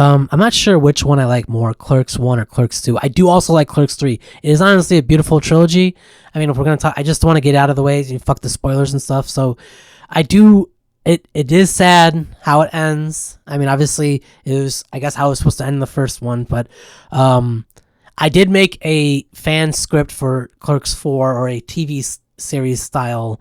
I'm not sure which one I like more, Clerks 1 or Clerks 2. I do also like Clerks 3. It is honestly a beautiful trilogy. I mean, if we're going to talk, I just want to get out of the way and fuck the spoilers and stuff. So I do, it is sad how it ends. I mean, obviously it was, I guess, how it was supposed to end in the first one, but I did make a fan script for Clerks 4 or a TV series style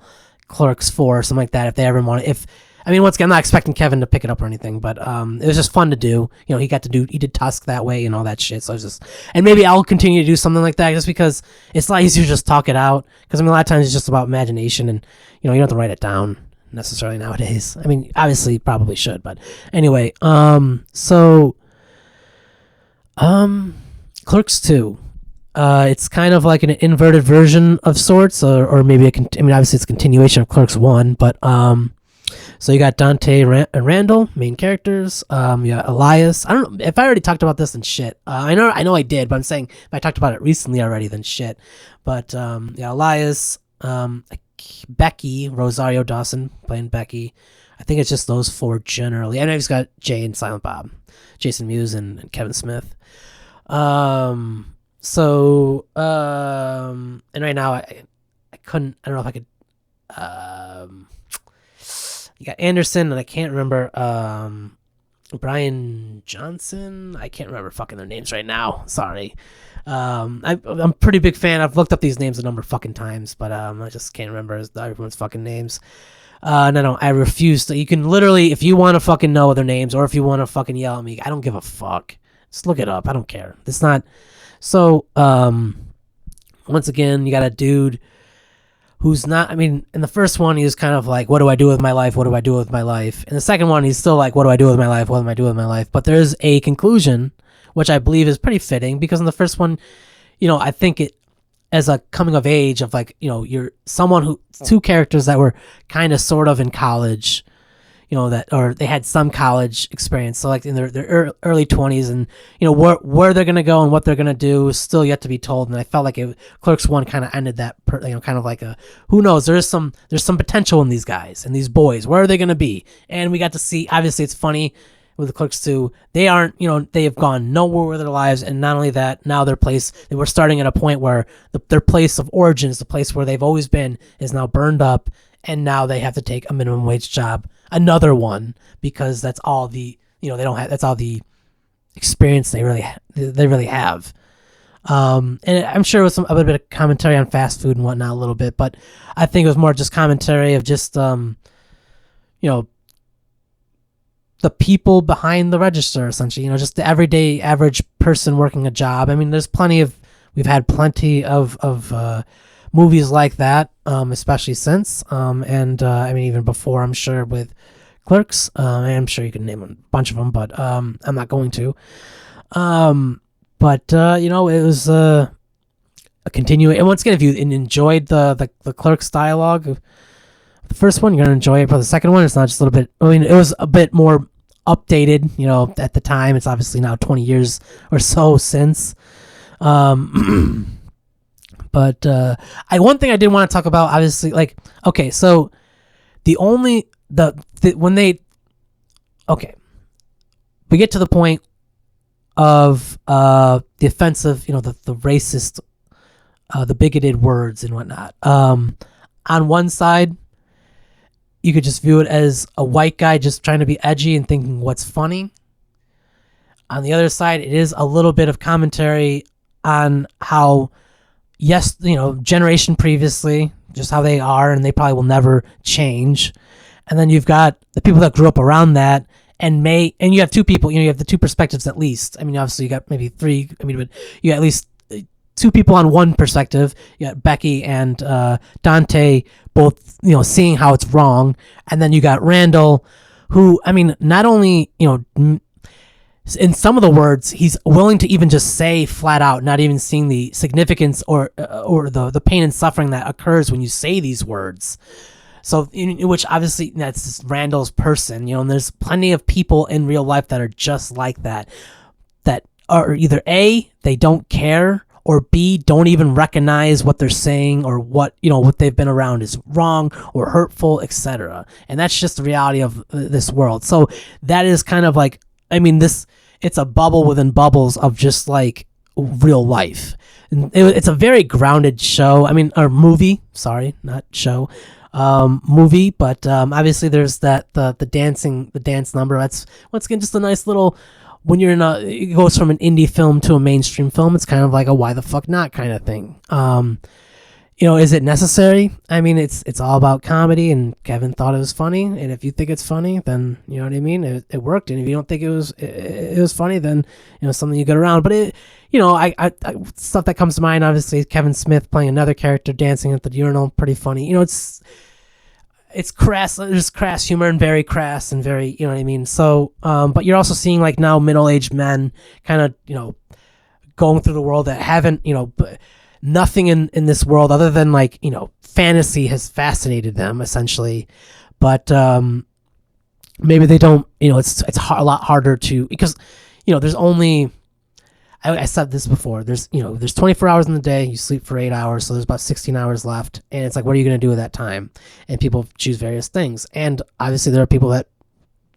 Clerks 4 or something like that if they ever want it. I mean, once again, I'm not expecting Kevin to pick it up or anything, but it was just fun to do. You know, he did Tusk that way and all that shit. So it's just, and maybe I'll continue to do something like that just because it's a lot easier to just talk it out. Because I mean, a lot of times it's just about imagination, and you don't have to write it down necessarily nowadays. I mean, obviously, you probably should, but anyway. Clerks 2. It's kind of like an inverted version of sorts, or maybe obviously it's a continuation of Clerks 1, but so you got Dante and Randall, main characters. You got Elias. I don't know if I already talked about this, then shit. I know I did, but I'm saying if I talked about it recently already, then shit. But yeah, Elias, Becky, Rosario Dawson playing Becky. I think it's just those four generally. I know he's got Jay and Silent Bob, Jason Mewes and Kevin Smith. And right now I couldn't. I don't know if I could. You got Anderson, and I can't remember Brian Johnson. I can't remember fucking their names right now. Sorry. I'm a pretty big fan. I've looked up these names a number of fucking times, but I just can't remember everyone's fucking names. No, I refuse to. You can literally, if you want to fucking know their names, or if you want to fucking yell at me, I don't give a fuck. Just look it up. I don't care. It's not. So, once again, you got a dude who's not, I mean, in the first one, he was kind of like, what do I do with my life? What do I do with my life? In the second one, he's still like, what do I do with my life? What am I doing with my life? But there's a conclusion, which I believe is pretty fitting, because in the first one, I think it, as a coming of age of like, you're someone who, two characters that were kind of sort of in college, or they had some college experience. So like in their early 20s, and, where they're going to go and what they're going to do is still yet to be told. And I felt like Clerks 1 kind of ended that, kind of like a, who knows, there's some potential in these guys and these boys. Where are they going to be? And we got to see, obviously it's funny with the Clerks 2, they aren't, they have gone nowhere with their lives. And not only that, now they were starting at a point where their place of origins, the place where they've always been, is now burned up. And now they have to take a minimum wage job, another one, because that's all the, they don't have, that's all the experience they really have. And I'm sure it was a little bit of commentary on fast food and whatnot a little bit, but I think it was more just commentary of just, the people behind the register, essentially, just the everyday average person working a job. I mean, we've had plenty of movies like that, especially since, I mean, even before, I'm sure, with Clerks. I'm sure you can name a bunch of them, but I'm not going to. It was a continuing. And once again, if you enjoyed the Clerks dialogue, the first one, you're gonna enjoy it. But the second one, it's not just a little bit. I mean, it was a bit more updated. At the time, it's obviously now 20 years or so since. But one thing I did want to talk about, obviously, like, okay, so we get to the point of the offensive, the racist, the bigoted words and whatnot. On one side, you could just view it as a white guy just trying to be edgy and thinking what's funny. On the other side, it is a little bit of commentary on how, yes, generation previously, just how they are, and they probably will never change. And then you've got the people that grew up around that, and you have two people, you have the two perspectives at least. I mean, obviously you got maybe three, but you got at least two people on one perspective. You got Becky and Dante both, seeing how it's wrong. And then you got Randall, who, I mean, not only, in some of the words, he's willing to even just say flat out, not even seeing the significance or the pain and suffering that occurs when you say these words. So, which obviously that's Randall's person, and there's plenty of people in real life that are just like that are either A, they don't care, or B, don't even recognize what they're saying, or what they've been around is wrong or hurtful, etc. And that's just the reality of this world. So that is kind of like, I mean, this, it's a bubble within bubbles of just like real life. And it's a very grounded show. I mean, or movie. Sorry, not show. Movie, but obviously there's that the dance number. That's once again just a nice little. When you're it goes from an indie film to a mainstream film. It's kind of like a why the fuck not kind of thing. Is it necessary? I mean, it's all about comedy, and Kevin thought it was funny. And if you think it's funny, then you know what I mean. It worked. And if you don't think it was funny, then something you get around. But I stuff that comes to mind. Obviously, Kevin Smith playing another character dancing at the urinal, pretty funny. It's crass. There's crass humor and very crass and very, you know what I mean. So, but you're also seeing like now middle-aged men kind of going through the world that haven't nothing in this world other than like fantasy has fascinated them essentially, but maybe they don't. It's a lot harder to, because there's only. I said this before. There's 24 hours in the day. You sleep for 8 hours, so there's about 16 hours left. And it's like, what are you going to do with that time? And people choose various things. And obviously, there are people that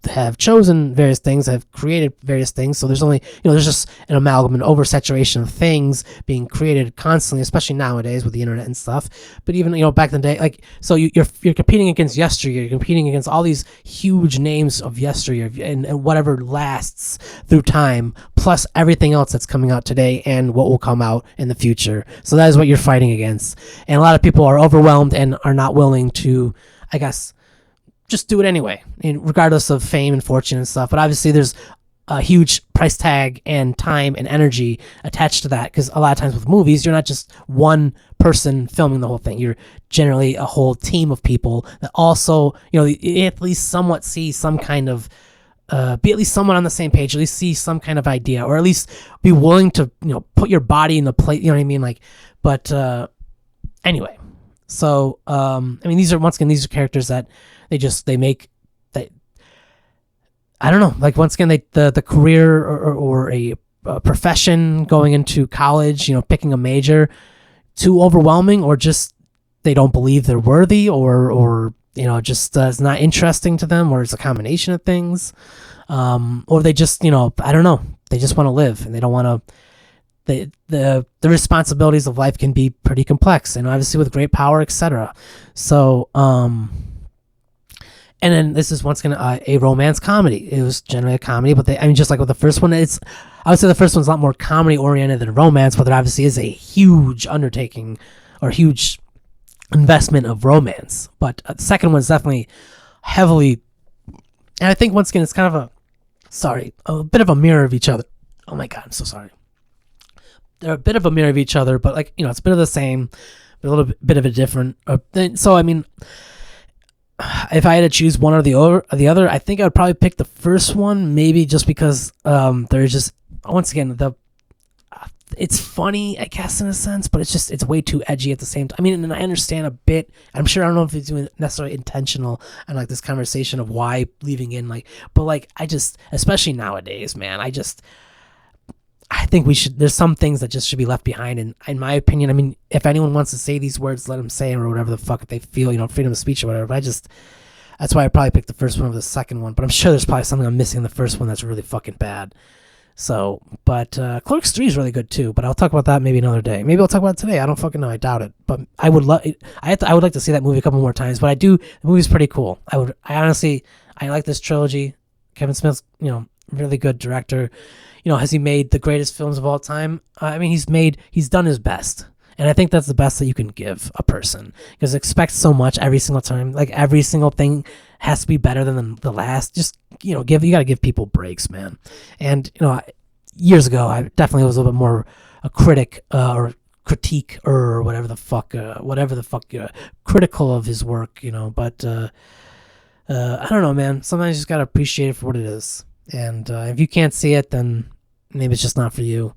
have chosen various things, have created various things. So there's only, there's just an amalgam, an oversaturation of things being created constantly, especially nowadays with the internet and stuff. But even, back in the day, like, so you're competing against yesteryear, you're competing against all these huge names of yesteryear and whatever lasts through time, plus everything else that's coming out today and what will come out in the future. So that is what you're fighting against. And a lot of people are overwhelmed and are not willing to, I guess, just do it anyway, regardless of fame and fortune and stuff. But obviously there's a huge price tag and time and energy attached to that, because a lot of times with movies, you're not just one person filming the whole thing. You're generally a whole team of people that also, at least somewhat see some kind of, be at least somewhat on the same page, at least see some kind of idea, or at least be willing to, put your body in the place, you know what I mean? Like, but anyway, so, these are characters that they make that, I don't know, like once again, the career or a profession, going into college, picking a major, too overwhelming, or just they don't believe they're worthy, or just it's not interesting to them, or it's a combination of things, or they just, I don't know, they just want to live and they don't want to. The responsibilities of life can be pretty complex, and obviously with great power, etc. So, and then this is once again a romance comedy. It was generally a comedy, but just like with the first one, I would say the first one's a lot more comedy oriented than romance, but there obviously is a huge undertaking or huge investment of romance. But the second one's definitely heavily, and I think once again it's kind of a bit of a mirror of each other. Oh my God, I'm so sorry. They're a bit of a mirror of each other, but like, it's a bit of the same, but a little bit of a different. So I mean, if I had to choose one or the other, I think I would probably pick the first one, maybe just because there's just, once again, it's funny, I guess, in a sense, but it's way too edgy at the same time. I mean, and I understand a bit. I'm sure, I don't know if it's doing necessarily intentional and like this conversation of why leaving in, like, but like, especially nowadays, man, I think there's some things that just should be left behind. And in my opinion, I mean, if anyone wants to say these words, let them say them, or whatever the fuck they feel, freedom of speech or whatever. But that's why I probably picked the first one over the second one. But I'm sure there's probably something I'm missing in the first one that's really fucking bad. So, but Clerks 3 is really good too. But I'll talk about that maybe another day. Maybe I'll talk about it today. I don't fucking know. I doubt it. But I would I would like to see that movie a couple more times. But the movie's pretty cool. I honestly like this trilogy. Kevin Smith's, really good director. Has he made the greatest films of all time? I mean, he's done his best. And I think that's the best that you can give a person, because expect so much every single time. Like, every single thing has to be better than the last. Just, you got to give people breaks, man. And, years ago, I definitely was a little bit more a critic, or critique, or whatever the fuck, critical of his work, but, I don't know, man. Sometimes you just got to appreciate it for what it is. And if you can't see it, then maybe it's just not for you.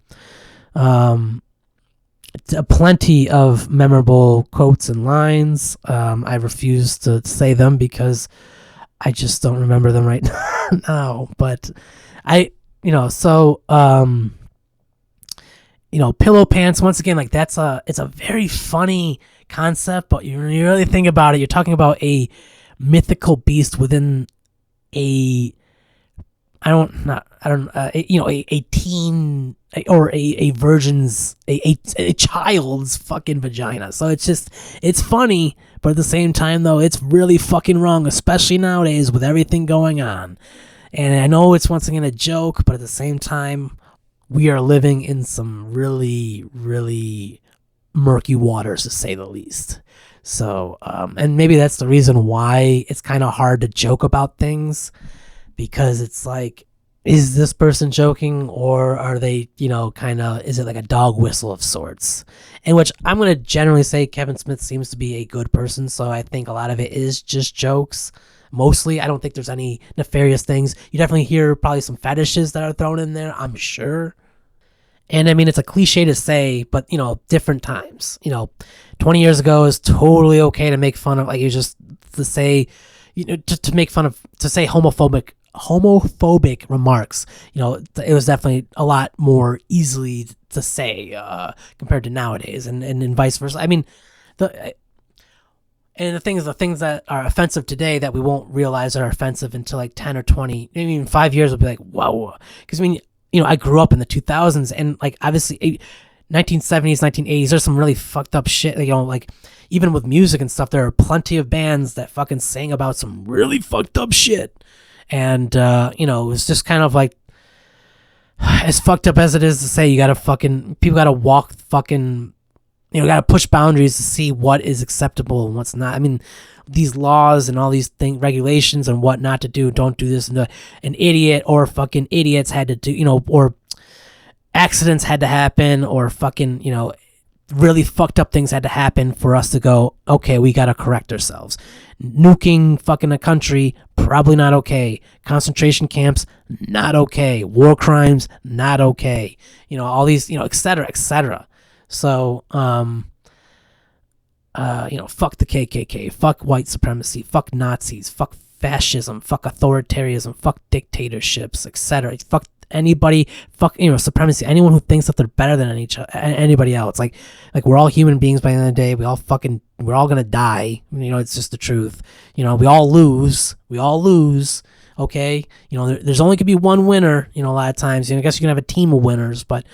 Plenty of memorable quotes and lines. I refuse to say them because I just don't remember them right now. But pillow pants, once again, like it's a very funny concept, but you really think about it, you're talking about a mythical beast within a a teen or a virgin's a child's fucking vagina. So it's funny, but at the same time though, it's really fucking wrong, especially nowadays with everything going on. And I know it's once again a joke, but at the same time, we are living in some really, really murky waters, to say the least. So, and maybe that's the reason why it's kind of hard to joke about things, because it's like, is this person joking, or are they, is it like a dog whistle of sorts? In which I'm going to generally say Kevin Smith seems to be a good person, so I think a lot of it is just jokes. Mostly, I don't think there's any nefarious things. You definitely hear probably some fetishes that are thrown in there, I'm sure. And I mean, it's a cliche to say, but, different times. 20 years ago is totally okay to make fun of, like, just to say, to make fun of, to say homophobic remarks. It was definitely a lot more easily to say compared to nowadays, and vice versa. I mean, the things that are offensive today that we won't realize are offensive until like 10 or 20, maybe even 5 years, will be like, whoa. Because I mean, I grew up in the 2000s, and like obviously 1970s, 1980s, there's some really fucked up shit. Like even with music and stuff, there are plenty of bands that fucking sing about some really fucked up shit. And, it was just kind of like, as fucked up as it is to say, people gotta walk fucking, gotta push boundaries to see what is acceptable and what's not. I mean, these laws and all these regulations and what not to do, don't do this, and an idiot or fucking idiots had to do, or accidents had to happen, or fucking, really fucked up things had to happen for us to go, okay, we gotta correct ourselves. Nuking fucking a country, probably not okay. Concentration camps, not okay. War crimes, not okay. All these, et cetera, et cetera. So, fuck the KKK, fuck white supremacy, fuck Nazis, fuck fascism, fuck authoritarianism, fuck dictatorships, etc. Fuck anybody, fuck supremacy. Anyone who thinks that they're better than anybody else. Like we're all human beings by the end of the day. We're all gonna die. It's just the truth. We all lose. Okay, there's only gonna be one winner. A lot of times, I guess you can have a team of winners, but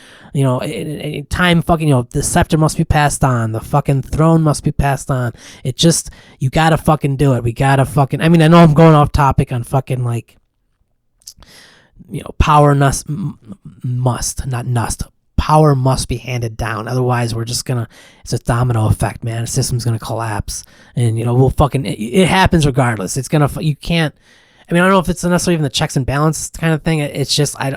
time fucking, the scepter must be passed on, the fucking throne must be passed on. It just, you gotta fucking do it. We gotta fucking. I mean, I know I'm going off topic on fucking like, power power must be handed down. Otherwise, we're just gonna, it's a domino effect, man. The system's gonna collapse, and we'll fucking. It happens regardless. It's gonna. You can't. I mean, I don't know if it's necessarily even the checks and balance kind of thing. It's just, I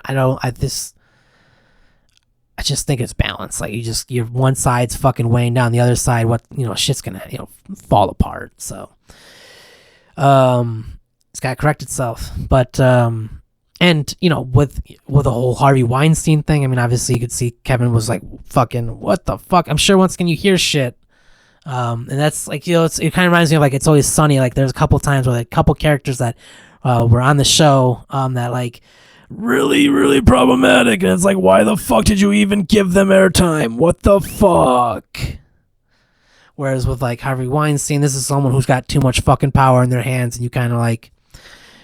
just think it's balance. Like you're one side's fucking weighing down the other side. What, shit's gonna, fall apart. So, it's gotta correct itself. But, and, with the whole Harvey Weinstein thing, I mean, obviously you could see Kevin was like, fucking, what the fuck? I'm sure once again you hear shit. And that's like, it kind of reminds me of like It's Always Sunny. Like there's a couple times where like a couple characters that were on the show that like really, really problematic, and it's like, why the fuck did you even give them airtime? What the fuck? Whereas with like Harvey Weinstein, this is someone who's got too much fucking power in their hands, and you kind of like,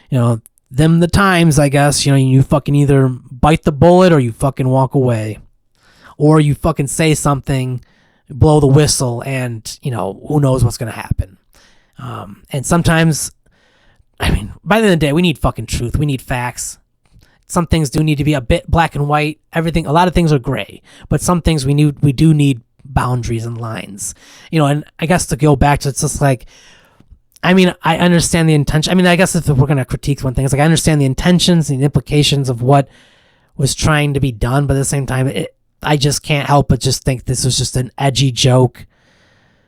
them the times, I guess, you fucking either bite the bullet or you fucking walk away, or you fucking say something, blow the whistle, and who knows what's gonna happen. And sometimes, I mean, by the end of the day, we need fucking truth. We need facts. Some things do need to be a bit black and white. A lot of things are gray, but some things we do need boundaries and lines. And I guess to go back to, it's just like, I mean, I understand the intention. I mean, I guess if we're gonna critique one thing, it's like I understand the intentions and the implications of what was trying to be done, but at the same time, I just can't help but just think this was just an edgy joke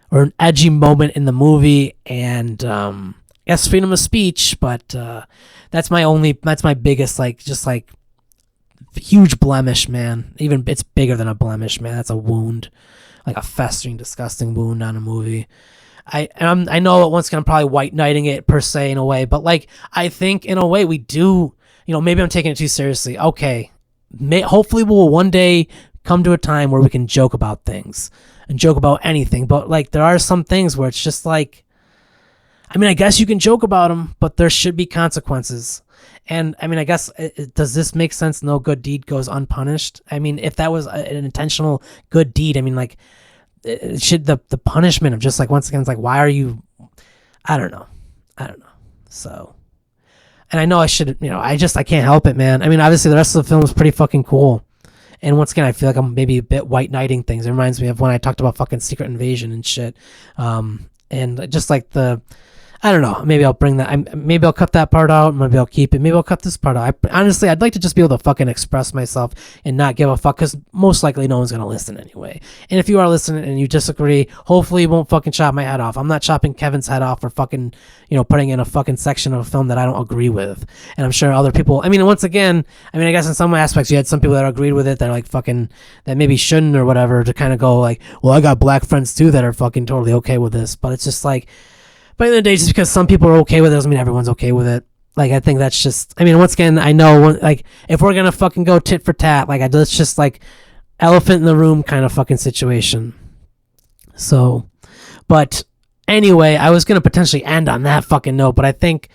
or an edgy moment in the movie, and yes, freedom of speech, but that's my biggest, like, just like huge blemish, man. Even it's bigger than a blemish, man. That's a wound, like a festering, disgusting wound on a movie. I know at once again I'm probably white knighting it per se in a way, but like I think in a way we do, maybe I'm taking it too seriously. Okay, hopefully we'll one day come to a time where we can joke about things and joke about anything, but like there are some things where it's just like, I mean, I guess you can joke about them, but there should be consequences. And I mean, I guess, does this make sense? No good deed goes unpunished. I mean, if that was an intentional good deed, I mean, like, should the punishment of just like, once again, it's like, why are you, I don't know. So, and I know I should, I can't help it, man. I mean, obviously the rest of the film is pretty fucking cool. And once again, I feel like I'm maybe a bit white knighting things. It reminds me of when I talked about fucking Secret Invasion and shit. And just like I don't know. Maybe I'll bring that. Maybe I'll cut that part out. Maybe I'll keep it. Maybe I'll cut this part out. Honestly, I'd like to just be able to fucking express myself and not give a fuck, because most likely no one's going to listen anyway. And if you are listening and you disagree, hopefully you won't fucking chop my head off. I'm not chopping Kevin's head off for fucking, putting in a fucking section of a film that I don't agree with. And I'm sure other people, I mean, once again, I guess in some aspects you had some people that agreed with it that are like fucking, that maybe shouldn't or whatever, to kind of go like, well, I got black friends too that are fucking totally okay with this. But it's just like, by the end of the day, just because some people are okay with it doesn't mean everyone's okay with it. Like, I think that's just, once again, I know, like, if we're gonna fucking go tit for tat, like, it's just like elephant in the room kind of fucking situation. So, but anyway, I was gonna potentially end on that fucking note, but I think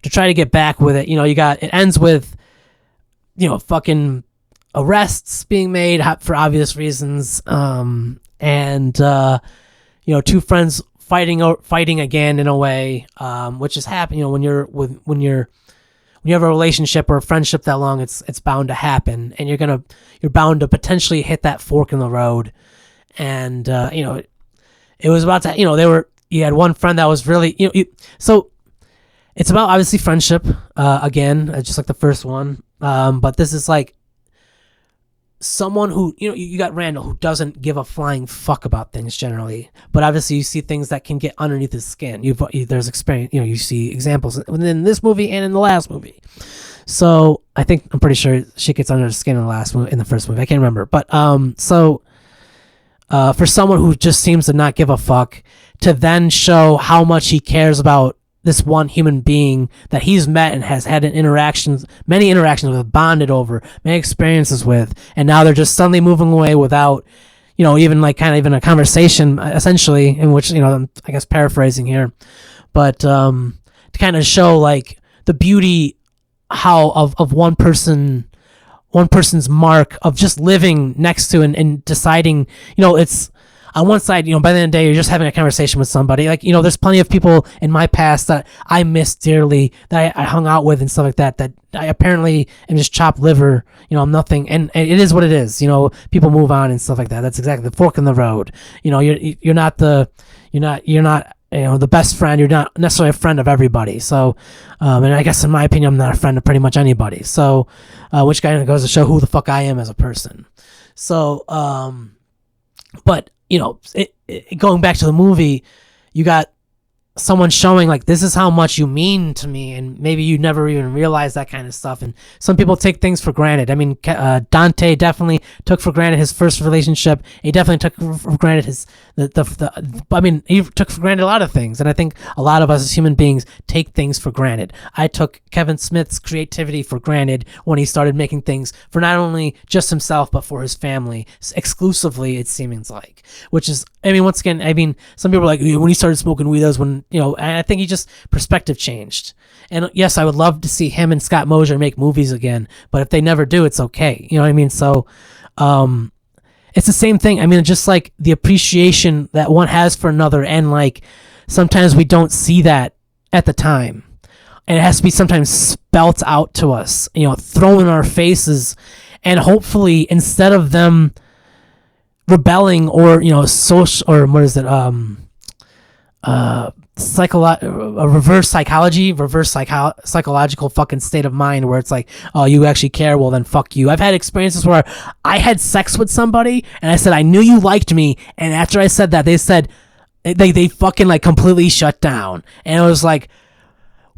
to try to get back with it, it ends with, fucking arrests being made for obvious reasons, and two friends fighting again in a way, which is happening. When you have a relationship or a friendship that long, it's bound to happen, and you're bound to potentially hit that fork in the road. And it was about to, you had one friend that was really, so it's about obviously friendship, again, just like the first one, but this is like someone who, you got Randall, who doesn't give a flying fuck about things generally, but obviously you see things that can get underneath his skin. There's experience, you see examples in this movie and in the last movie. So I'm pretty sure she gets under the skin in the first movie. I can't remember, but for someone who just seems to not give a fuck, to then show how much he cares about this one human being that he's met and has had many interactions with, bonded over, many experiences with, and now they're just suddenly moving away without, even like kind of even a conversation, essentially, in which, I'm, I guess, paraphrasing here, but to kind of show like the beauty of one person's mark of just living next to and deciding, it's on one side, by the end of the day, you're just having a conversation with somebody. Like, there's plenty of people in my past that I miss dearly, that I hung out with and stuff like that, that I apparently am just chopped liver. I'm nothing. And it is what it is. People move on and stuff like that. That's exactly the fork in the road. You're not the best friend. You're not necessarily a friend of everybody. So, and I guess in my opinion, I'm not a friend of pretty much anybody. So, which kind of goes to show who the fuck I am as a person. So, but, going back to the movie, you got someone showing like, this is how much you mean to me, and maybe you never even realize that kind of stuff. And some people take things for granted. Dante definitely took for granted his first relationship. He definitely took for granted he took for granted a lot of things, and I think a lot of us as human beings take things for granted. I took Kevin Smith's creativity for granted when he started making things for not only just himself but for his family exclusively, it seems like, which is, once again, some people are like, when he started smoking weed, that was when, and I think he just, perspective changed. And yes, I would love to see him and Scott Mosier make movies again, but if they never do, it's okay. You know what I mean? So, it's the same thing. Just like the appreciation that one has for another, and like, sometimes we don't see that at the time. And it has to be sometimes spelt out to us, thrown in our faces. And hopefully, instead of them rebelling or, social, or what is it, reverse psychological fucking state of mind where it's like, oh, you actually care, well then fuck you. I've had experiences where I had sex with somebody and I said, I knew you liked me, and after I said that, they said they fucking like completely shut down, and it was like,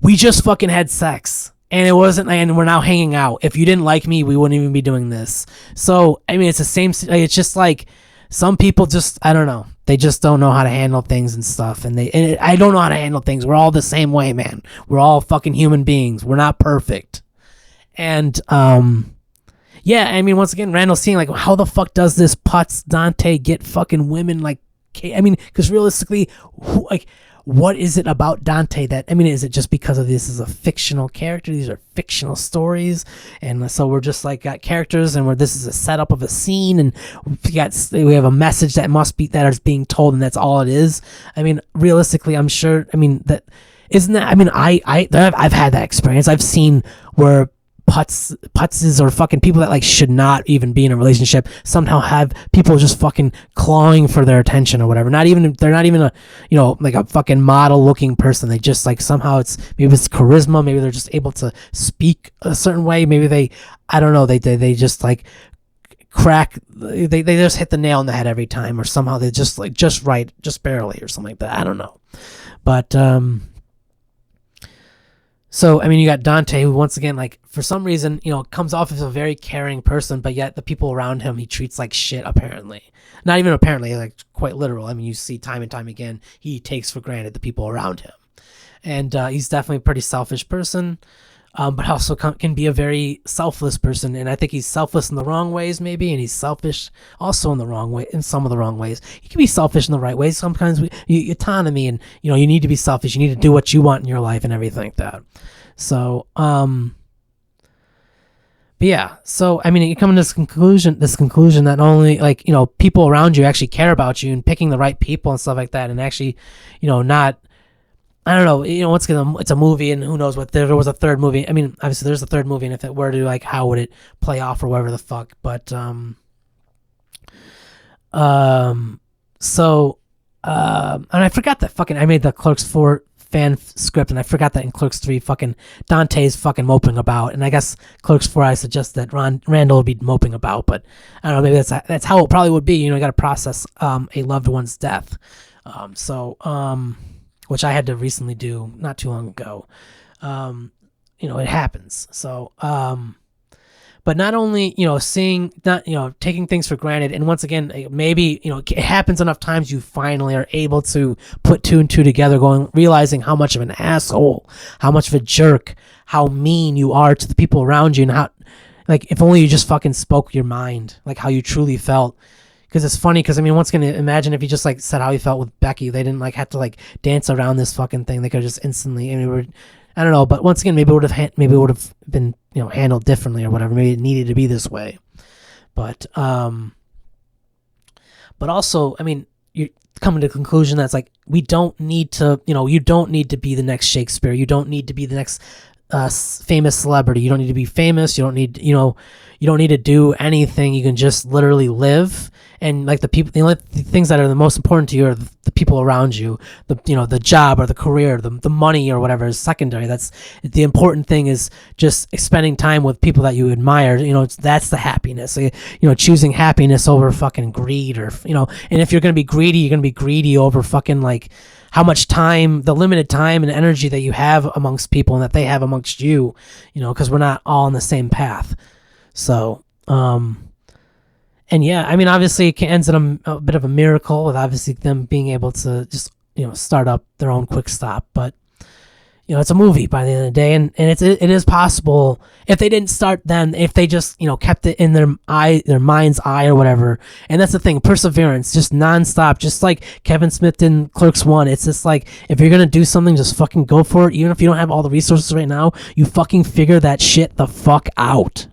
we just fucking had sex, and it wasn't, and we're now hanging out. If you didn't like me, we wouldn't even be doing this. So it's the same, it's just like, some people just, I don't know, they just don't know how to handle things and stuff. And I don't know how to handle things. We're all the same way, man. We're all fucking human beings. We're not perfect. And, once again, Randall's seeing like, how the fuck does this putz Dante get fucking women? Like, because realistically, what is it about Dante that, I mean, is it just because of this is a fictional character? These are fictional stories. And so we're just like got characters and where this is a setup of a scene and we have a message that is being told and that's all it is. I mean, realistically, I'm sure, I mean, that isn't that, I mean, I've had that experience. I've seen where putzes or fucking people that like should not even be in a relationship somehow have people just fucking clawing for their attention or whatever. They're not even a, you know, like a fucking model looking person. They just like somehow maybe it's charisma, maybe they're just able to speak a certain way, maybe I don't know, they just like they just hit the nail on the head every time, or somehow they just like just right, just barely or something like that. I don't know. But so, I mean, you got Dante, who once again, like, for some reason, you know, comes off as a very caring person, but yet the people around him he treats like shit, apparently. Not even apparently, like, quite literal. I mean, you see time and time again, he takes for granted the people around him. And he's definitely a pretty selfish person, but also can be a very selfless person. And I think he's selfless in the wrong ways, maybe, and he's selfish also in the wrong way, in some of the wrong ways. He can be selfish in the right ways. Sometimes autonomy, and you know, you need to be selfish. You need to do what you want in your life and everything like that. So, but yeah. So, I mean, you come to this conclusion that only, like, you know, people around you actually care about you and picking the right people and stuff like that, and actually, you know, not. I don't know, you know, it's a movie, and who knows what, there was a third movie. I mean, obviously there's a third movie, and if it were to, like, how would it play off or whatever the fuck. But, and I forgot that I made the Clerks 4 fan script, and I forgot that in Clerks 3, fucking Dante's fucking moping about, and I guess Clerks 4, I suggest that Randall would be moping about, but I don't know, maybe that's how it probably would be. You know, you gotta process, a loved one's death. Which I had to recently do not too long ago. You know, it happens. So, but not only, you know, taking things for granted. And once again, maybe, you know, it happens enough times you finally are able to put two and two together, realizing how much of an asshole, how much of a jerk, how mean you are to the people around you, and how, like, if only you just fucking spoke your mind, like how you truly felt. Because it's funny, because I mean, once again, imagine if he just like said how he felt with Becky. They didn't like have to like dance around this fucking thing. They could just instantly. I don't know, but once again, maybe it would have been, you know, handled differently or whatever. Maybe it needed to be this way. But also, I mean, you're coming to the conclusion that's like, we don't need to, you know, you don't need to be the next Shakespeare. You don't need to be the next famous celebrity. You don't need to be famous. You don't need to do anything. You can just literally live. And like the only things that are the most important to you are the people around you. The job or the career, the money or whatever is secondary. That's the important thing, is just spending time with people that you admire. You know, that's the happiness. So, you know, choosing happiness over fucking greed, or, you know, and if you're gonna be greedy, you're gonna be greedy over fucking like how much time, the limited time and energy that you have amongst people and that they have amongst you. You know, because we're not all on the same path. So, and yeah, I mean, obviously it ends in a bit of a miracle with obviously them being able to just, you know, start up their own quick stop. But, you know, it's a movie by the end of the day, and it is possible if they didn't start then, if they just, you know, kept it in their mind's eye or whatever. And that's the thing, perseverance, just nonstop, just like Kevin Smith did in Clerks 1. It's just like, if you're gonna do something, just fucking go for it. Even if you don't have all the resources right now, you fucking figure that shit the fuck out.